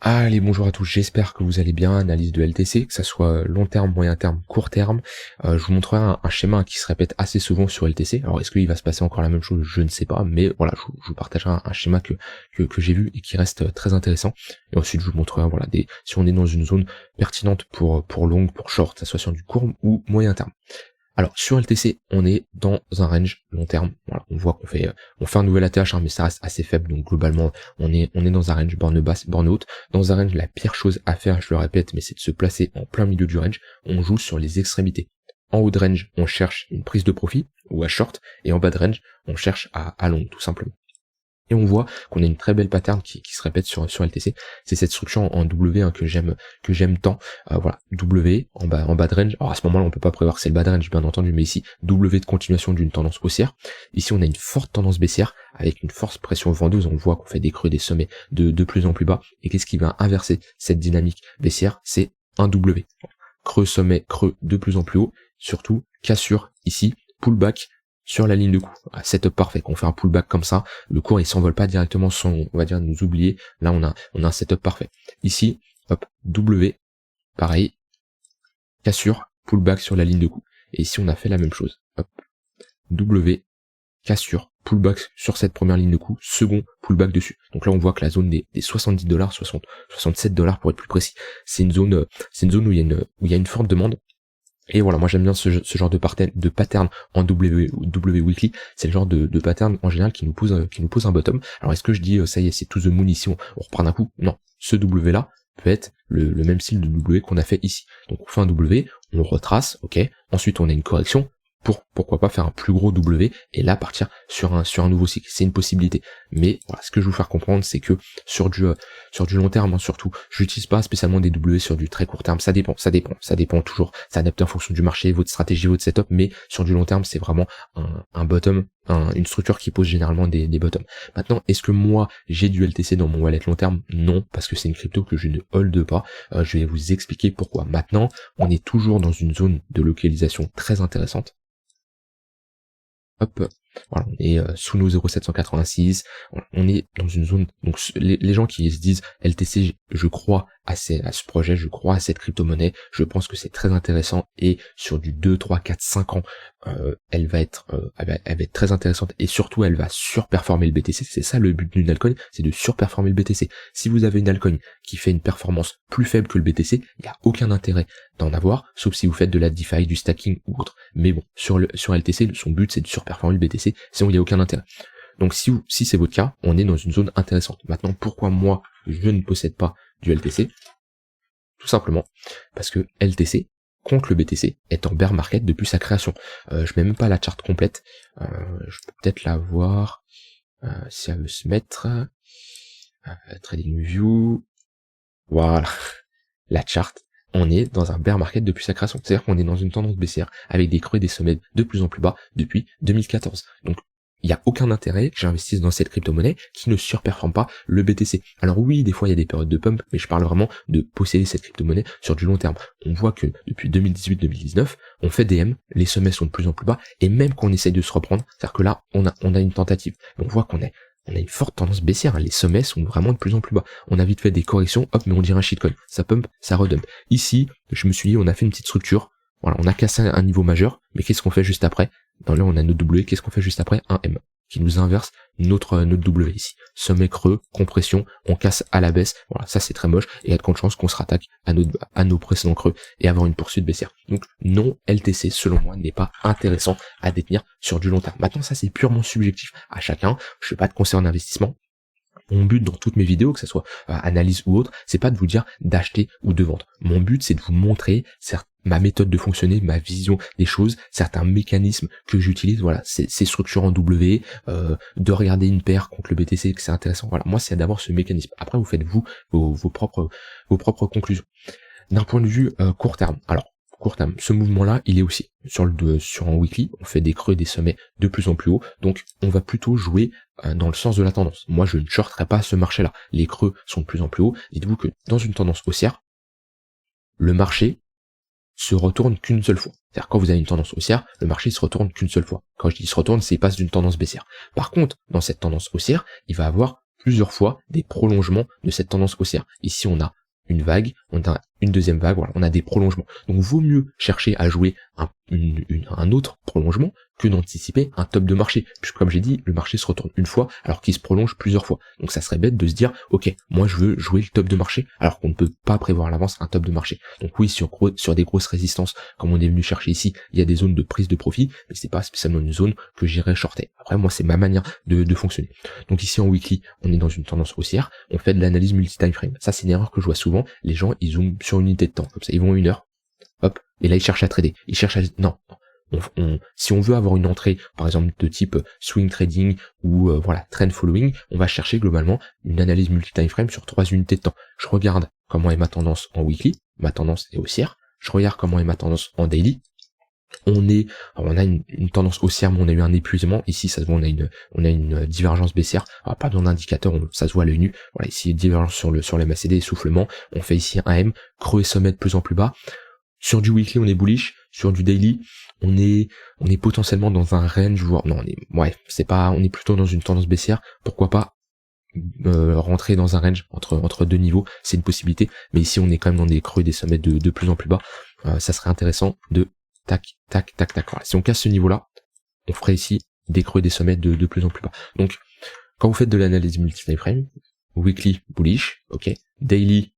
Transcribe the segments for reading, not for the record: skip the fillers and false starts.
Allez, bonjour à tous, j'espère que vous allez bien. Analyse de LTC, que ça soit long terme, moyen terme, court terme. Je vous montrerai un schéma qui se répète assez souvent sur LTC. Alors, est-ce qu'il va se passer encore la même chose? Je ne sais pas, mais voilà, je vous partagerai un schéma que j'ai vu et qui reste très intéressant. Et ensuite, je vous montrerai, voilà, si on est dans une zone pertinente pour long, pour short, que ça soit sur du court ou moyen terme. Alors sur LTC, on est dans un range long terme. Voilà, on voit on fait un nouvel ATH, mais ça reste assez faible. Donc globalement, on est dans un range borne basse, borne haute. Dans un range, la pire chose à faire, je le répète, mais c'est de se placer en plein milieu du range. On joue sur les extrémités. En haut de range, on cherche une prise de profit ou à short, et en bas de range, on cherche à long, tout simplement. Et on voit qu'on a une très belle pattern qui se répète sur LTC. C'est cette structure en W que j'aime tant. Voilà, W en bas de range. Alors à ce moment-là, on peut pas prévoir que c'est le bas de range, bien entendu, mais ici, W de continuation d'une tendance haussière. Ici, on a une forte tendance baissière avec une forte pression vendeuse. On voit qu'on fait des creux, des sommets de plus en plus bas. Et qu'est-ce qui va inverser cette dynamique baissière? C'est un W. Creux, sommet, creux de plus en plus haut. Surtout, cassure ici, pullback sur la ligne de coup. Setup parfait. Quand on fait un pullback comme ça, le cours il s'envole pas directement sans, on va dire, nous oublier. Là on a un setup parfait. Ici, hop, W, pareil, cassure, pullback sur la ligne de coup. Et ici on a fait la même chose. Hop, W, cassure, pullback sur cette première ligne de coup, second pullback dessus. Donc là on voit que la zone des $70, 67$ pour être plus précis, c'est une zone où il y a une forte demande. Et voilà, moi j'aime bien ce genre de pattern en W weekly. C'est le genre de pattern en général qui nous pose un bottom. Alors est-ce que je dis ça y est, c'est to the moon ici, on reprend d'un coup? Non, ce W là peut être le même style de W qu'on a fait ici. Donc on fait un W, on retrace, ok. Ensuite on a une correction. Pourquoi pas faire un plus gros W et là partir sur un nouveau cycle. C'est une possibilité. Mais voilà, ce que je veux vous faire comprendre, c'est que sur du long terme, hein, surtout, j'utilise pas spécialement des W sur du très court terme. Ça dépend toujours. Ça adapte en fonction du marché, votre stratégie, votre setup, mais sur du long terme, c'est vraiment un bottom, une structure qui pose généralement des bottoms. Maintenant, est-ce que moi j'ai du LTC dans mon wallet long terme? Non, parce que c'est une crypto que je ne hold pas. Je vais vous expliquer pourquoi. Maintenant, on est toujours dans une zone de localisation très intéressante. Hop, voilà, on est sous nos 0,786, on est dans une zone, donc les gens qui se disent LTC, je crois à ce projet, je crois à cette crypto-monnaie, je pense que c'est très intéressant et sur du 2, 3, 4, 5 ans, elle va être très intéressante et surtout elle va surperformer le BTC, c'est ça le but d'une altcoin, c'est de surperformer le BTC. Si vous avez une altcoin qui fait une performance plus faible que le BTC, il n'y a aucun intérêt d'en avoir, sauf si vous faites de la DeFi, du stacking ou autre. Mais bon, sur LTC, son but c'est de surperformer le BTC, sinon il n'y a aucun intérêt. Donc si c'est votre cas, on est dans une zone intéressante. Maintenant, pourquoi moi je ne possède pas du LTC? Tout simplement parce que LTC contre le BTC est en bear market depuis sa création. Je mets même pas la charte complète. Je peux peut-être la voir si elle veut se mettre. Trading View. Voilà. La charte. On est dans un bear market depuis sa création. C'est-à-dire qu'on est dans une tendance baissière avec des creux et des sommets de plus en plus bas depuis 2014. Donc il n'y a aucun intérêt que j'investisse dans cette crypto-monnaie qui ne surperforme pas le BTC. Alors oui, des fois il y a des périodes de pump, mais je parle vraiment de posséder cette crypto-monnaie sur du long terme. On voit que depuis 2018-2019, on fait des M, les sommets sont de plus en plus bas, et même qu'on essaye de se reprendre, c'est-à-dire que là, on a une tentative. On voit qu'on a une forte tendance baissière, hein. Les sommets sont vraiment de plus en plus bas. On a vite fait des corrections, hop, mais on dirait un shitcoin. Ça pump, ça redump. Ici, je me suis dit, on a fait une petite structure, voilà, on a cassé un niveau majeur, mais qu'est-ce qu'on fait juste après? Dans là, on a notre W, qu'est-ce qu'on fait juste après? Un M, qui nous inverse notre W ici. Sommet creux, compression, on casse à la baisse, voilà, ça c'est très moche, et il y a de grandes chances qu'on se rattaque à nos précédents creux, et avoir une poursuite baissière. Donc, non, LTC, selon moi, n'est pas intéressant à détenir sur du long terme. Maintenant, ça c'est purement subjectif à chacun, je fais pas de conseil en investissement. Mon but dans toutes mes vidéos, que ce soit analyse ou autre, c'est pas de vous dire d'acheter ou de vendre. Mon but, c'est de vous montrer ma méthode de fonctionner, ma vision des choses, certains mécanismes que j'utilise, voilà, ces structures en W, de regarder une paire contre le BTC, que c'est intéressant. Voilà, moi, c'est d'avoir ce mécanisme. Après, vous faites vos propres conclusions. D'un point de vue court terme, alors, court terme, ce mouvement-là, il est aussi sur un weekly, on fait des creux et des sommets de plus en plus haut, donc on va plutôt jouer dans le sens de la tendance. Moi, je ne shorterai pas ce marché-là. Les creux sont de plus en plus hauts. Dites-vous que dans une tendance haussière, le marché se retourne qu'une seule fois. C'est-à-dire quand vous avez une tendance haussière, le marché se retourne qu'une seule fois. Quand je dis se retourne, c'est qu'il passe d'une tendance baissière. Par contre, dans cette tendance haussière, il va avoir plusieurs fois des prolongements de cette tendance haussière. Ici, on a une vague, on a une deuxième vague, voilà, on a des prolongements. Donc, vaut mieux chercher à jouer un autre prolongement que d'anticiper un top de marché. Puisque, comme j'ai dit, le marché se retourne une fois alors qu'il se prolonge plusieurs fois. Donc, ça serait bête de se dire, ok, moi je veux jouer le top de marché alors qu'on ne peut pas prévoir à l'avance un top de marché. Donc oui, sur des grosses résistances, comme on est venu chercher ici, il y a des zones de prise de profit, mais c'est pas spécialement une zone que j'irais shorter. Après, moi, c'est ma manière de fonctionner. Donc ici, en weekly, on est dans une tendance haussière, on fait de l'analyse multi-time frame. Ça, c'est une erreur que je vois souvent. Les gens, ils zooment sur une unité de temps. Comme ça, ils vont à 1 heure, hop, et là, ils cherchent à trader. Ils cherchent à... Non. Si on veut avoir une entrée, par exemple, de type swing trading ou voilà, trend following, on va chercher globalement une analyse multi-time frame sur 3 unités de temps. Je regarde comment est ma tendance en weekly, ma tendance est haussière. Je regarde comment est ma tendance en daily. On a une tendance haussière, mais on a eu un épuisement. Ici, ça se voit, on a une divergence baissière. Alors, pas dans l'indicateur, ça se voit à l'œil nu. Voilà, ici, divergence sur le MACD, essoufflement. On fait ici un M, creux et sommet de plus en plus bas. Sur du weekly, on est bullish. Sur du daily, on est potentiellement dans un range, voire, non, on est plutôt dans une tendance baissière. Pourquoi pas rentrer dans un range entre deux niveaux, c'est une possibilité. Mais ici, on est quand même dans des creux et des sommets de plus en plus bas. Ça serait intéressant de tac, tac, tac, tac. Voilà. Si on casse ce niveau-là, on ferait ici des creux et des sommets de plus en plus bas. Donc, quand vous faites de l'analyse multi-time frame, weekly bullish, ok, daily,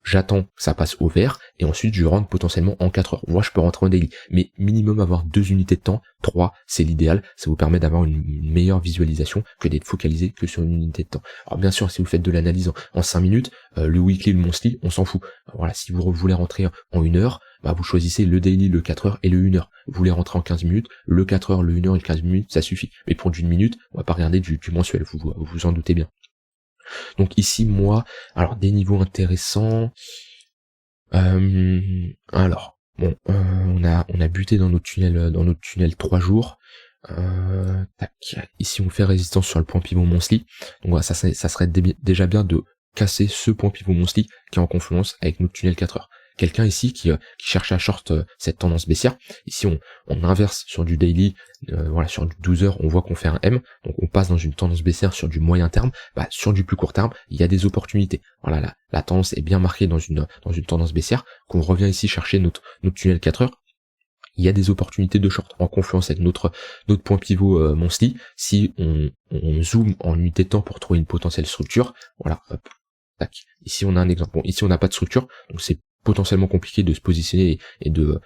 j'attends que ça passe au vert, et ensuite je rentre potentiellement en 4 heures. Moi, je peux rentrer en daily, mais minimum avoir 2 unités de temps, 3, c'est l'idéal. Ça vous permet d'avoir une meilleure visualisation que d'être focalisé que sur une unité de temps. Alors bien sûr, si vous faites de l'analyse en 5 minutes, le weekly, le monthly, on s'en fout. Voilà, si vous voulez rentrer en 1 heure, bah vous choisissez le daily, le 4 heures et le 1 heure. Vous voulez rentrer en 15 minutes, le 4 heures, le 1 heure et le 15 minutes, ça suffit. Mais pour d'une minute, on va pas regarder du mensuel, vous en doutez bien. Donc ici, moi, alors des niveaux intéressants. Alors, bon, on a buté dans notre tunnel 3 jours. Tac. Ici, on fait résistance sur le point pivot monthly. Donc voilà, ça serait déjà bien de casser ce point pivot monthly qui est en confluence avec notre tunnel 4 heures. Quelqu'un ici qui cherche à short cette tendance baissière. Ici, on inverse sur du daily, voilà, sur du 12 heures, on voit qu'on fait un M, donc on passe dans une tendance baissière sur du moyen terme. Bah, sur du plus court terme, il y a des opportunités. Voilà, la tendance est bien marquée dans une tendance baissière. Qu'on revient ici chercher notre tunnel 4 heures, il y a des opportunités de short en confluence avec notre point pivot monthly. Si on zoome en unité de temps pour trouver une potentielle structure, voilà, hop, tac. Ici, on a un exemple. Bon, ici, on n'a pas de structure, donc c'est potentiellement compliqué de se positionner et de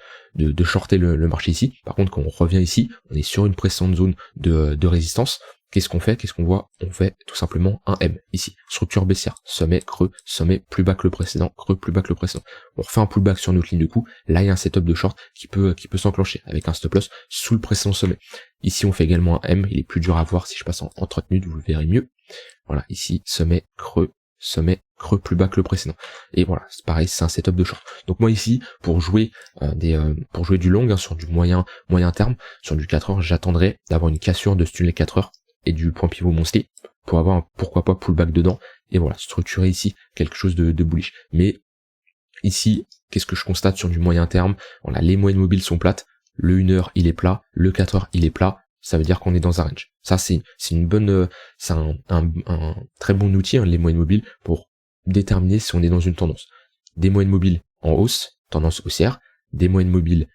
shorter le marché ici. Par contre, quand on revient ici, on est sur une précédente zone de résistance. Qu'est-ce qu'on fait? Qu'est-ce qu'on voit? On fait tout simplement un M ici. Structure baissière. Sommet, creux, sommet plus bas que le précédent, creux plus bas que le précédent. On refait un pullback sur notre ligne de coup. Là, il y a un setup de short qui peut s'enclencher avec un stop loss sous le précédent sommet. Ici, on fait également un M. Il est plus dur à voir. Si je passe en 30 minutes, vous le verrez mieux. Voilà. Ici, sommet, creux plus bas que le précédent. Et voilà, c'est pareil, c'est un setup de short. Donc moi ici, pour jouer du long, hein, sur du moyen terme, sur du 4 heures, j'attendrai d'avoir une cassure de ce tunnel 4 heures et du point pivot monthly pour avoir pourquoi pas pullback dedans, et voilà, structurer ici quelque chose de bullish. Mais ici, qu'est-ce que je constate sur du moyen terme? Voilà, les moyennes mobiles sont plates, le 1 heure il est plat, le 4 heures il est plat, ça veut dire qu'on est dans un range. Ça, c'est une bonne, c'est un très bon outil, hein, les moyennes mobiles, pour déterminer si on est dans une tendance. Des moyennes mobiles en hausse, tendance haussière, des moyennes mobiles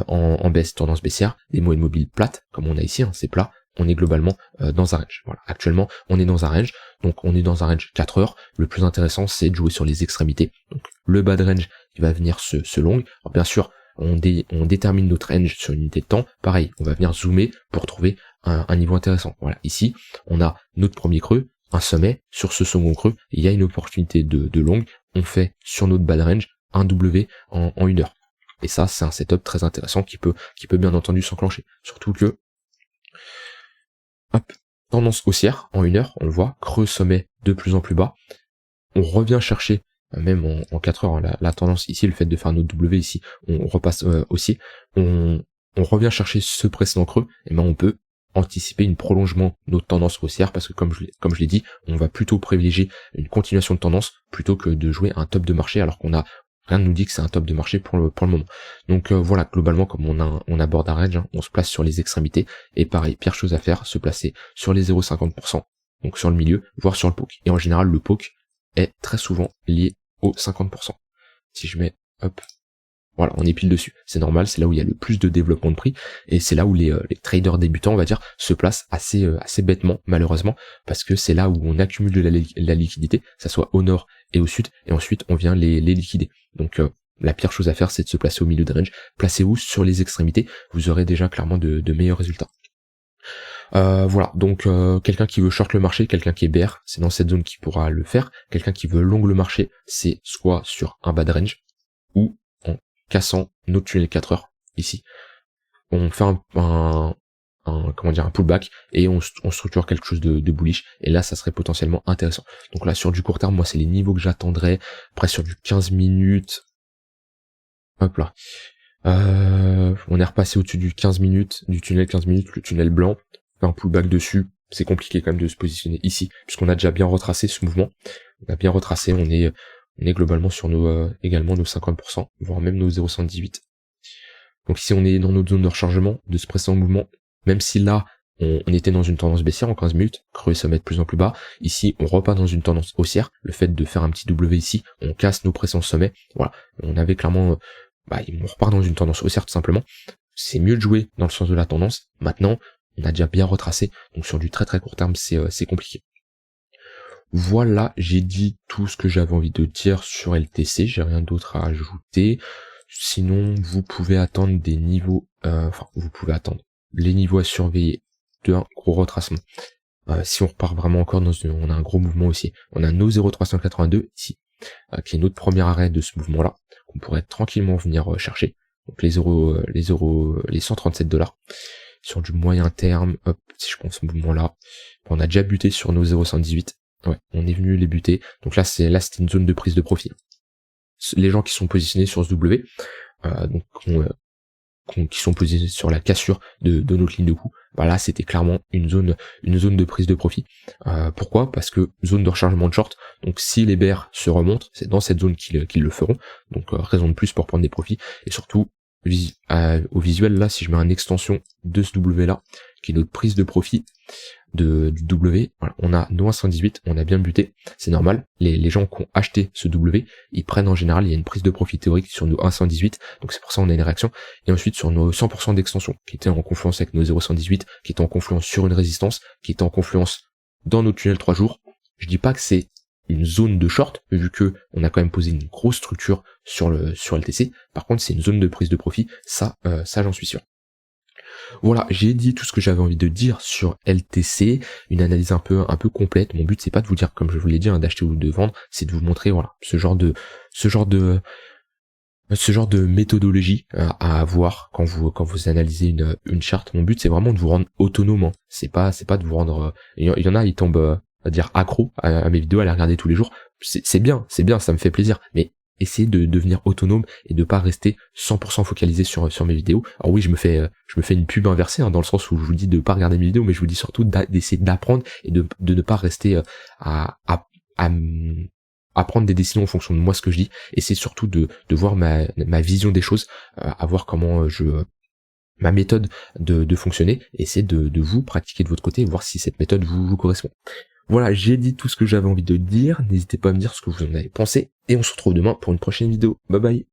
en baisse, tendance baissière, des moyennes mobiles plates, comme on a ici, hein, c'est plat, on est globalement dans un range. Voilà. Actuellement, on est dans un range, donc on est dans un range 4 heures. Le plus intéressant, c'est de jouer sur les extrémités. Donc le bas de range qui va venir se long. Alors bien sûr, on détermine notre range sur une unité de temps. Pareil, on va venir zoomer pour trouver un niveau intéressant. Voilà, ici, on a notre premier creux, un sommet. Sur ce second creux, il y a une opportunité de longue. On fait sur notre bas de range un W en 1 heure. Et ça, c'est un setup très intéressant qui peut bien entendu s'enclencher. Surtout que, hop, tendance haussière en 1 heure, on le voit, creux sommet de plus en plus bas. On revient chercher, même en 4 heures, hein, la tendance ici, le fait de faire notre W ici, on repasse haussier, on revient chercher ce précédent creux, et ben on peut anticiper une prolongement de notre tendance haussière, parce que comme je l'ai dit, on va plutôt privilégier une continuation de tendance plutôt que de jouer un top de marché, alors qu'on a rien ne nous dit que c'est un top de marché pour le moment. Donc voilà, globalement, comme on aborde un range, hein, on se place sur les extrémités, et pareil, pire chose à faire, se placer sur les 0,50%, donc sur le milieu, voire sur le poke. Et en général, le poke est très souvent lié au 50%. Si je mets, hop, voilà, on est pile dessus. C'est normal, c'est là où il y a le plus de développement de prix, et c'est là où les traders débutants, on va dire, se placent assez bêtement, malheureusement, parce que c'est là où on accumule de la liquidité, ça soit au nord et au sud, et ensuite on vient les liquider. Donc la pire chose à faire, c'est de se placer au milieu de range. Placez-vous sur les extrémités, vous aurez déjà clairement de meilleurs résultats. Voilà, donc quelqu'un qui veut short le marché, quelqu'un qui est bear, c'est dans cette zone qui pourra le faire. Quelqu'un qui veut long le marché, c'est soit sur un bad range, ou en cassant notre tunnel 4 heures, ici. On fait un pullback, et on structure quelque chose de bullish, et là ça serait potentiellement intéressant. Donc là sur du court terme, moi c'est les niveaux que j'attendrais, après sur du 15 minutes, hop là, on est repassé au-dessus du 15 minutes, du tunnel 15 minutes, le tunnel blanc, un pullback dessus, c'est compliqué quand même de se positionner ici, puisqu'on a déjà bien retracé ce mouvement, on a bien retracé, on est globalement sur également nos 50%, voire même nos 0,78. Donc ici on est dans notre zone de rechargement, de ce précédent mouvement, même si là on était dans une tendance baissière en 15 minutes, creux et sommet de plus en plus bas, ici on repart dans une tendance haussière, le fait de faire un petit W ici, on casse nos précédents sommets, voilà, on avait clairement, on repart dans une tendance haussière tout simplement, c'est mieux de jouer dans le sens de la tendance, maintenant on a déjà bien retracé, donc sur du très très court terme c'est compliqué. Voilà, j'ai dit tout ce que j'avais envie de dire sur LTC, j'ai rien d'autre à ajouter. Sinon, vous pouvez attendre des niveaux, vous pouvez attendre les niveaux à surveiller d'un gros retracement. Si on repart vraiment encore on a un gros mouvement aussi. On a nos 0,382 ici, qui est notre premier arrêt de ce mouvement-là, qu'on pourrait tranquillement venir chercher. Donc les 137 $. Sur du moyen terme, hop, si je prends ce mouvement-là, on a déjà buté sur nos 0,118. Ouais, on est venu les buter. Donc là, c'était une zone de prise de profit. Les gens qui sont positionnés sur ce W, qui sont positionnés sur la cassure de notre ligne de coup, là c'était clairement une zone de prise de profit. Pourquoi ? Parce que zone de rechargement de short, donc si les bears se remontent, c'est dans cette zone qu'ils le feront, donc raison de plus pour prendre des profits, et surtout au visuel là, si je mets une extension de ce W là, qui est notre prise de profit du W, voilà, on a nos 118, on a bien buté, c'est normal, les gens qui ont acheté ce W, ils prennent en général, il y a une prise de profit théorique sur nos 118, donc c'est pour ça on a une réaction, et ensuite sur nos 100% d'extension, qui étaient en confluence avec nos 0,118, qui étaient en confluence sur une résistance, qui étaient en confluence dans nos tunnels 3 jours, je dis pas que c'est une zone de short, vu que on a quand même posé une grosse structure sur LTC, par contre c'est une zone de prise de profit, ça j'en suis sûr. Voilà, j'ai dit tout ce que j'avais envie de dire sur LTC, une analyse un peu complète. Mon but c'est pas de vous dire, comme je vous l'ai dit, d'acheter ou de vendre, c'est de vous montrer voilà ce genre de méthodologie à avoir quand vous analysez une charte. Mon but c'est vraiment de vous rendre autonome. Hein. C'est pas de vous rendre. Il y en a, ils tombent à dire accro à mes vidéos, à les regarder tous les jours. C'est bien, ça me fait plaisir. Mais essayez de devenir autonome et de pas rester 100% focalisé sur mes vidéos. Alors oui, je me fais une pub inversée, hein, dans le sens où je vous dis de pas regarder mes vidéos, mais je vous dis surtout d'essayer d'apprendre et de ne pas rester à prendre des décisions en fonction de moi, ce que je dis, et c'est surtout de voir ma vision des choses, à voir comment ma méthode de fonctionner, et c'est de vous pratiquer de votre côté et voir si cette méthode vous correspond. Voilà, j'ai dit tout ce que j'avais envie de dire, n'hésitez pas à me dire ce que vous en avez pensé, et on se retrouve demain pour une prochaine vidéo. Bye bye.